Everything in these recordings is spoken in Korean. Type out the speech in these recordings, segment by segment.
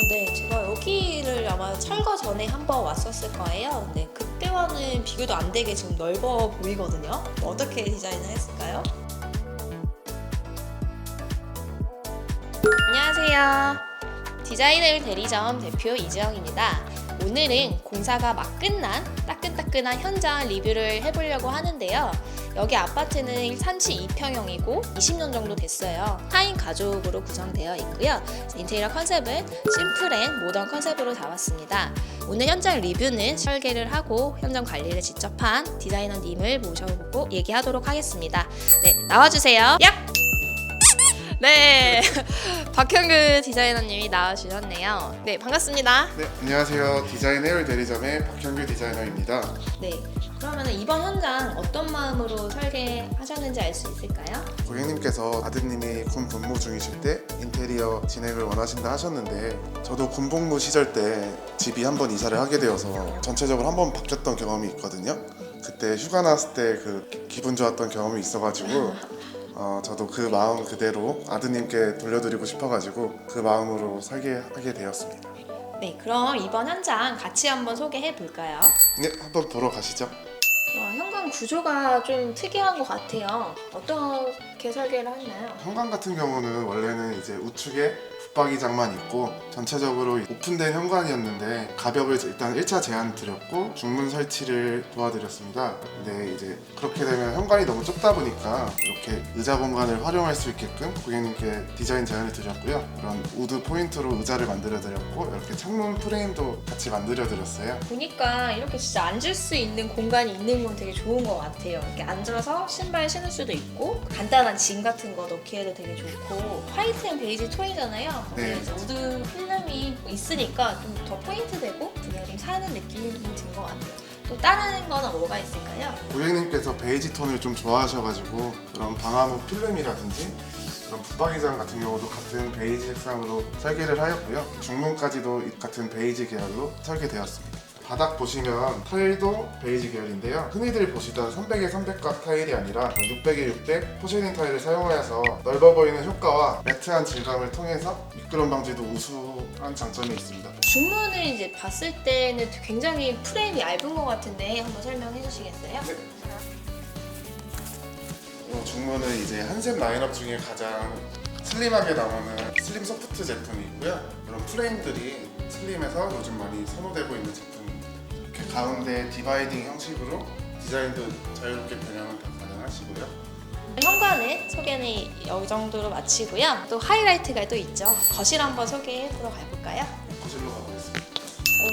네, 제가 여기를 아마 철거 전에 한번 왔었을 거예요. 네, 그때와는 비교도 안 되게 지금 넓어 보이거든요. 어떻게 디자인을 했을까요? 안녕하세요. 디자이너 대리점 대표 이지영입니다. 오늘은 공사가 막 끝난 따끈따끈한 현장 리뷰를 해보려고 하는데요. 여기 아파트는 산지 2평형이고 20년 정도 됐어요. 4인 가족으로 구성되어 있고요. 인테리어 컨셉은 심플 앤 모던 컨셉으로 잡았습니다. 오늘 현장 리뷰는 설계를 하고 현장 관리를 직접 한 디자이너님을 모셔보고 얘기하도록 하겠습니다. 네, 나와주세요. 야! 네, 박형규 디자이너님이 나와주셨네요. 네, 반갑습니다. 네, 안녕하세요. 디자인 해열 대리점의 박형규 디자이너입니다. 네, 그러면 이번 현장 어떤 마음으로 설계하셨는지 알 수 있을까요? 고객님께서 아드님이 군 복무 중이실 때 인테리어 진행을 원하신다 하셨는데 저도 군 복무 시절 때 집이 한번 이사를 하게 되어서 전체적으로 한번 바뀌었던 경험이 있거든요. 그때 휴가 나왔을 때 그 기분 좋았던 경험이 있어가지고 저도 그 마음 그대로 아드님께 돌려드리고 싶어가지고 그 마음으로 설계하게 되었습니다. 네, 그럼 이번 현장 같이 한번 소개해 볼까요? 네, 한번 보러 가시죠. 현관 구조가 좀 특이한 것 같아요. 어떻게 설계를 했나요? 현관 같은 경우는 원래는 이제 우측에 붙박이장만 있고 전체적으로 오픈된 현관이었는데 가벽을 일단 1차 제안 드렸고 중문 설치를 도와드렸습니다. 근데 이제 그렇게 되면 현관이 너무 좁다 보니까 이렇게 의자 공간을 활용할 수 있게끔 고객님께 디자인 제안을 드렸고요. 그런 우드 포인트로 의자를 만들어 드렸고 이렇게 창문 프레임도 같이 만들어 드렸어요. 보니까 이렇게 진짜 앉을 수 있는 공간이 있는 건 되게 좋은 것 같아요. 이렇게 앉아서 신발 신을 수도 있고 간단한 짐 같은 거 넣기에도 되게 좋고 화이트 앤 베이지 톤이잖아요. 네. 그래서 우드 필름이 있으니까 좀 더 포인트 되고 그냥 좀 사는 느낌이 든 것 같아요. 또 다른 거는 뭐가 있을까요? 고객님께서 베이지 톤을 좀 좋아하셔가지고 그런 방화무 필름이라든지 그런 붙박이장 같은 경우도 같은 베이지 색상으로 설계를 하였고요. 중문까지도 같은 베이지 계열로 설계되었습니다. 바닥 보시면 타일도 베이지 계열인데요. 흔히들 보시던 300에 300각 타일이 아니라 600에 600 포셔닝 타일을 사용하여서 넓어 보이는 효과와 매트한 질감을 통해서 미끄럼 방지도 우수한 장점이 있습니다. 중문을 이제 봤을 때는 굉장히 프레임이 얇은 것 같은데 한번 설명해 주시겠어요? 네. 중문은 이제 한샘 라인업 중에 가장 슬림하게 나오는 슬림 소프트 제품이고요. 이런 프레임들이 슬림해서 요즘 많이 선호되고 있는 제품입니다. 이렇게 가운데 디바이딩 형식으로 디자인도 자유롭게 변형은 다 가능하시고요. 현관은 소개는 이 정도로 마치고요. 또 하이라이트가 또 있죠. 거실 한번 소개해 보러 가볼까요? 거실로 가보겠습니다.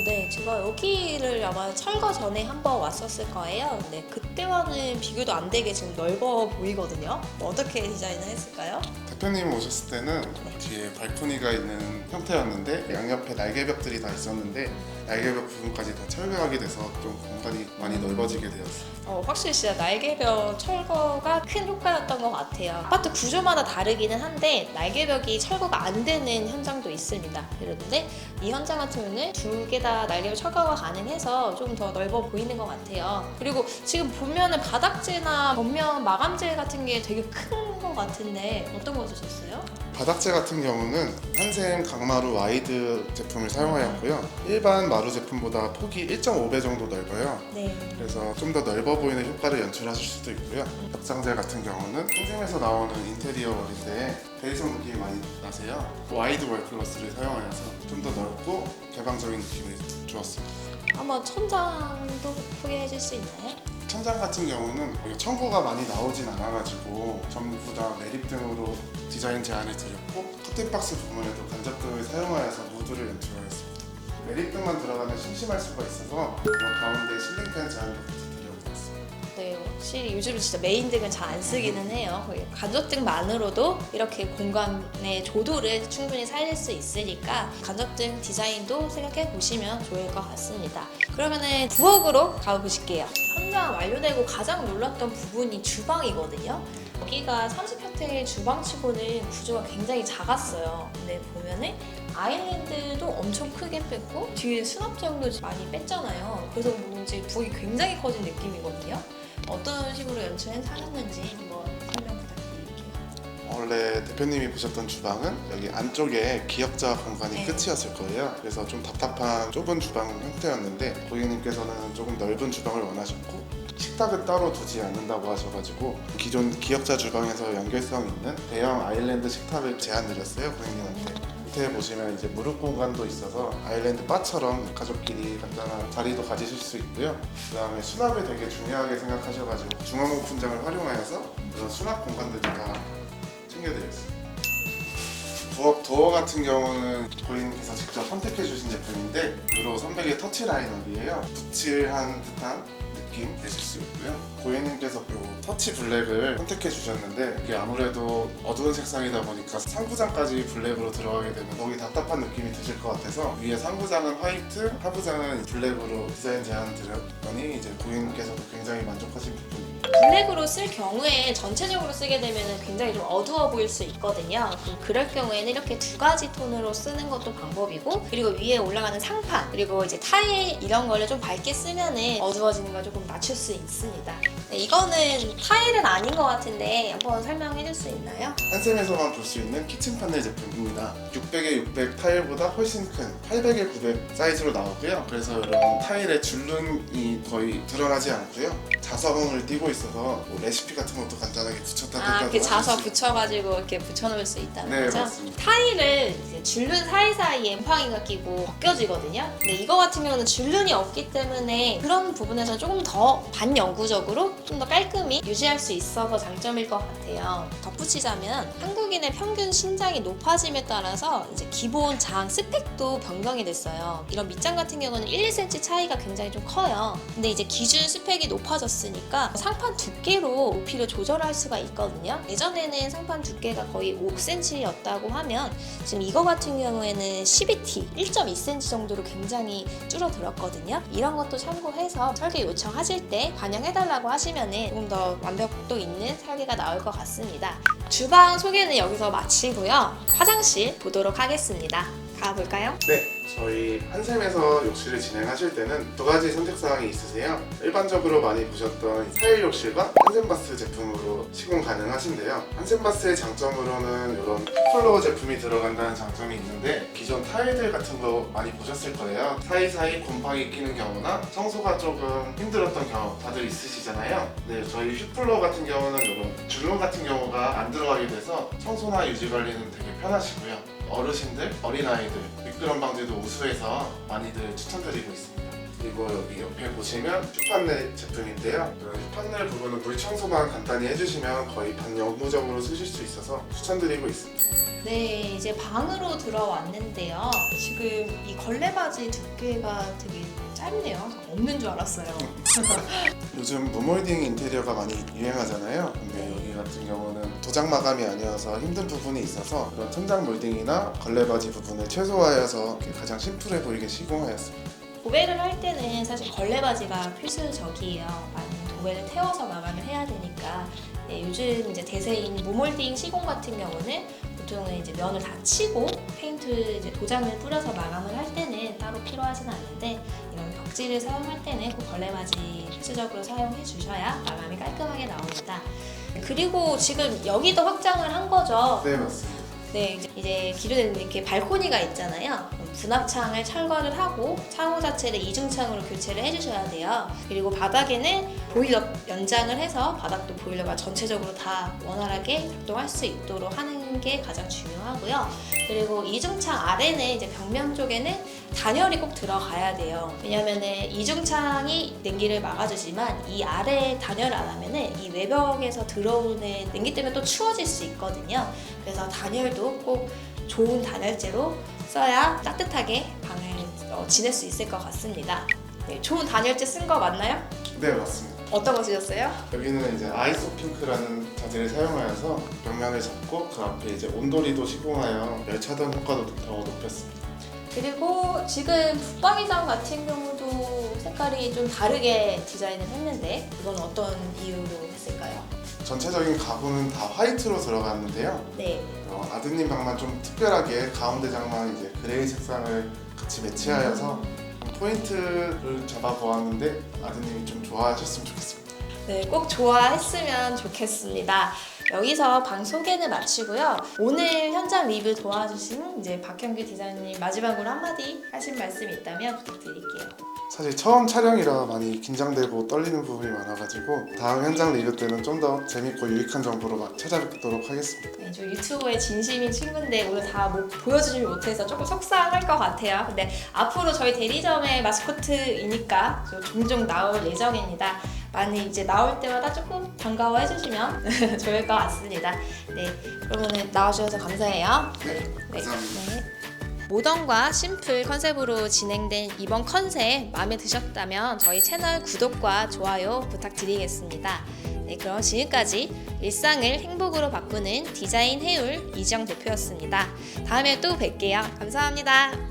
네, 제가 여기를 아마 철거 전에 한번 왔었을 거예요. 근데 그때와는 비교도 안 되게 지금 넓어 보이거든요. 어떻게 디자인을 했을까요? 대표님 오셨을 때는 뒤에 발코니가 있는 형태였는데 양옆에 날개벽들이 다 있었는데 날개벽 부분까지 다 철거하게 돼서 좀 공간이 많이 넓어지게 되었어요. 확실히 진짜 날개벽 철거가 큰 효과였던 것 같아요. 아파트 구조마다 다르기는 한데 날개벽이 철거가 안 되는 현장도 있습니다. 그런데 이 현장 같은 경우는 두 개 다 날개벽 철거가 가능해서 좀 더 넓어 보이는 것 같아요. 그리고 지금 보면은 바닥재나 벽면 마감재 같은 게 되게 큰 것 같은데 어떤 거 쓰셨어요? 바닥재 같은 경우는 한샘 강마루 와이드 제품을 사용하였고요. 일반 마루 제품보다 폭이 1.5배 정도 넓어요. 네. 그래서 좀 더 넓어 보이는 효과를 연출하실 수도 있고요. 벽장재 같은 경우는 한샘에서 나오는 인테리어 월인데 대리석 느낌이 많이 나세요. 와이드 월클러스를 사용하여서 좀 더 넓고 개방적인 느낌을 주었습니다. 한번 천장도 소개해 줄 수 있나요? 천장 같은 경우는 청구가 많이 나오진 않아가지고 전부 다 매립등으로 디자인 제안을 드렸고 커튼박스 부분에도 간접등을 사용하여서 무드를 연출하였습니다. 매립등만 들어가면 심심할 수가 있어서 이런 가운데 실링팬 제안도 같이 드려보겠습니다. 네, 확실히 요즘 진짜 메인등은 잘 안 쓰기는 해요. 간접등만으로도 이렇게 공간의 조도를 충분히 살릴 수 있으니까 간접등 디자인도 생각해 보시면 좋을 것 같습니다. 그러면은 부엌으로 가보실게요. 현장 완료되고 가장 놀랐던 부분이 주방이거든요. 여기가 30평대 주방치고는 구조가 굉장히 작았어요. 근데 보면은 아일랜드도 엄청 크게 뺐고 뒤에 수납장도 많이 뺐잖아요. 그래서 뭔지 부엌이 굉장히 커진 느낌이거든요. 어떤 식으로 연출하셨는지 한번 설명 부탁드릴게요. 원래 대표님이 보셨던 주방은 여기 안쪽에 기역자 공간이 네. 끝이었을 거예요. 그래서 좀 답답한 좁은 주방 형태였는데 고객님께서는 조금 넓은 주방을 원하셨고 식탁은 따로 두지 않는다고 하셔가지고 기존 기역자 주방에서 연결성 있는 대형 아일랜드 식탁을 제안드렸어요, 고객님한테. 밑에 보시면 이제 무릎 공간도 있어서 아일랜드 바처럼 가족끼리 간단한 자리도 가지실 수 있고요. 그 다음에 수납을 되게 중요하게 생각하셔가지고 중앙 오픈장을 활용하여서 그런 수납 공간들도 다 챙겨드렸어요. 부엌 도어 같은 경우는 고객님께서 직접 선택해 주신 제품인데 유로 300의 터치 라인업이에요. 붓칠한 듯한 느낌 내실 수 있고요. 고객님께서 이 터치 블랙을 선택해 주셨는데 이게 아무래도 어두운 색상이다 보니까 상부장까지 블랙으로 들어가게 되면 거기 답답한 느낌이 드실 것 같아서 위에 상부장은 화이트, 하부장은 블랙으로 디자인 제안 드렸더니 이제 고객님께서도 굉장히 만족하신 부분입니다. 블랙으로 쓸 경우에 전체적으로 쓰게 되면 굉장히 좀 어두워 보일 수 있거든요. 그럴 경우에는 이렇게 두 가지 톤으로 쓰는 것도 방법이고, 그리고 위에 올라가는 상판 그리고 이제 타일 이런 거를 좀 밝게 쓰면은 어두워지는 걸 조금 맞출 수 있습니다. 네, 이거는 타일은 아닌 것 같은데 한번 설명해 줄 수 있나요? 한샘에서만 볼 수 있는 키친 파넬 제품입니다. 600에 600 타일보다 훨씬 큰 800에 900 사이즈로 나오고요. 그래서 이런 타일의 줄눈이 거의 드러나지 않고요. 자석을 띄고 있어서 뭐 레시피 같은 것도 간단하게 붙였다든가 이렇게 자석 붙여가지고 이렇게 붙여놓을 수 있다는 네, 거죠? 맞습니다. 타일을 이제 줄눈 사이사이에 곰팡이가 끼고 벗겨지거든요. 근데 이거 같은 경우는 줄눈이 없기 때문에 그런 부분에서 조금 더 반영구적으로 좀 더 깔끔히 유지할 수 있어서 장점일 것 같아요. 덧붙이자면 한국인의 평균 신장이 높아짐에 따라서 이제 기본 장 스펙도 변경이 됐어요. 이런 밑장 같은 경우는 1, 2cm 차이가 굉장히 좀 커요. 근데 이제 기준 스펙이 높아졌으니까 상판 두께로 높이를 조절할 수가 있거든요. 예전에는 상판 두께가 거의 5cm였다고 하면 지금 이거 같은 경우에는 12T 1.2cm 정도로 굉장히 줄어들었거든요. 이런 것도 참고해서 설계 요청하실 때 반영해달라고 하시면 조금 더 완벽도 있는 설계가 나올 것 같습니다. 주방 소개는 여기서 마치고요. 화장실 보도록 하겠습니다. 가볼까요? 네, 저희 한샘에서 욕실을 진행하실 때는 두 가지 선택사항이 있으세요. 일반적으로 많이 보셨던 사일 욕실과 한샘바스 제품으로 시공 가능하신데요. 한샘바스의 장점으로는 이런 플로어 제품이 들어간다는 장점이 있는데 기존 타일들 같은 거 많이 보셨을 거예요. 사이사이 곰팡이 끼는 경우나 청소가 조금 힘들었던 경우 다들 있으시잖아요. 네, 저희 휘플로어 같은 경우는 이런 줄눈 같은 경우가 안 들어가게 돼서 청소나 유지 관리는 되게 편하시고요. 어르신들, 어린아이들 미끄럼 방지도 우수해서 많이들 추천드리고 있습니다. 그리고 여기 옆에 보시면 슈판넬 제품인데요. 슈판넬 부분은 물 청소만 간단히 해주시면 거의 반영구적으로 쓰실 수 있어서 추천드리고 있습니다. 네, 이제 방으로 들어왔는데요. 지금 이 걸레바지 두께가 되게 짧네요. 없는 줄 알았어요. 요즘 무몰딩 인테리어가 많이 유행하잖아요. 근데 여기 같은 경우는 도장 마감이 아니어서 힘든 부분이 있어서 그런 천장 몰딩이나 걸레바지 부분을 최소화해서 가장 심플해 보이게 시공하였습니다. 도배를 할 때는 사실 걸레바지가 필수적이에요. 많은 도배를 태워서 마감을 해야 되니까. 네, 요즘 이제 대세인 무몰딩 시공 같은 경우는 보통은 이제 면을 다 치고 페인트 이제 도장을 뿌려서 마감을 할 때는 따로 필요하진 않는데 이런 벽지를 사용할 때는 꼭 걸레바지 필수적으로 사용해 주셔야 마감이 깔끔하게 나옵니다. 그리고 지금 여기도 확장을 한 거죠. 네, 맞습니다. 네, 이제 기존에는 이렇게 발코니가 있잖아요. 분합창을 철거를 하고 창호 자체를 이중창으로 교체를 해주셔야 돼요. 그리고 바닥에는 보일러 연장을 해서 바닥도 보일러가 전체적으로 다 원활하게 작동할 수 있도록 하는 게 가장 중요하고요. 그리고 이중창 아래는 이제 벽면 쪽에는 단열이 꼭 들어가야 돼요. 왜냐면은 이중창이 냉기를 막아주지만 이 아래 단열을 안 하면은 이 외벽에서 들어오는 냉기 때문에 또 추워질 수 있거든요. 그래서 단열도 꼭 좋은 단열재로 써야 따뜻하게 방을 지낼 수 있을 것 같습니다. 네, 좋은 단열재 쓴 거 맞나요? 네, 맞습니다. 어떤 거 쓰셨어요? 여기는 이제 아이소핑크라는 자재를 사용하여서 벽면을 잡고 그 앞에 이제 온도리도 시공하여 열 차단 효과도 더 높였습니다. 그리고 지금 붙박이장 같은 경우도 색깔이 좀 다르게 디자인을 했는데 이건 어떤 이유로 했을까요? 전체적인 가구는 다 화이트로 들어갔는데요. 네. 아드님 방만 좀 특별하게 가운데 장만 이제 그레이 색상을 같이 매치하여서 포인트를 잡아보았는데 아드님이 좀 좋아하셨으면 좋겠습니다. 네, 꼭 좋아했으면 좋겠습니다. 여기서 방 소개는 마치고요. 오늘 현장 리뷰 도와주신 이제 박형규 디자이너님 마지막으로 한마디 하실 말씀이 있다면 부탁드릴게요. 사실 처음 촬영이라 많이 긴장되고 떨리는 부분이 많아가지고 다음 현장 리뷰 때는 좀 더 재밌고 유익한 정보로 찾아뵙도록 하겠습니다. 네, 저 유튜브에 진심인 친구인데 오늘 다 보여주지 못해서 조금 속상할 것 같아요. 근데 앞으로 저희 대리점의 마스코트이니까 종종 나올 예정입니다. 많이 이제 나올 때마다 조금 반가워해 주시면 좋을 것 같습니다. 네, 그러면은 나와주셔서 감사해요. 네, 감사합니다. 네. 모던과 심플 컨셉으로 진행된 이번 컨셉 마음에 드셨다면 저희 채널 구독과 좋아요 부탁드리겠습니다. 네, 그럼 지금까지 일상을 행복으로 바꾸는 디자인 해울 이지영 대표였습니다. 다음에 또 뵐게요. 감사합니다.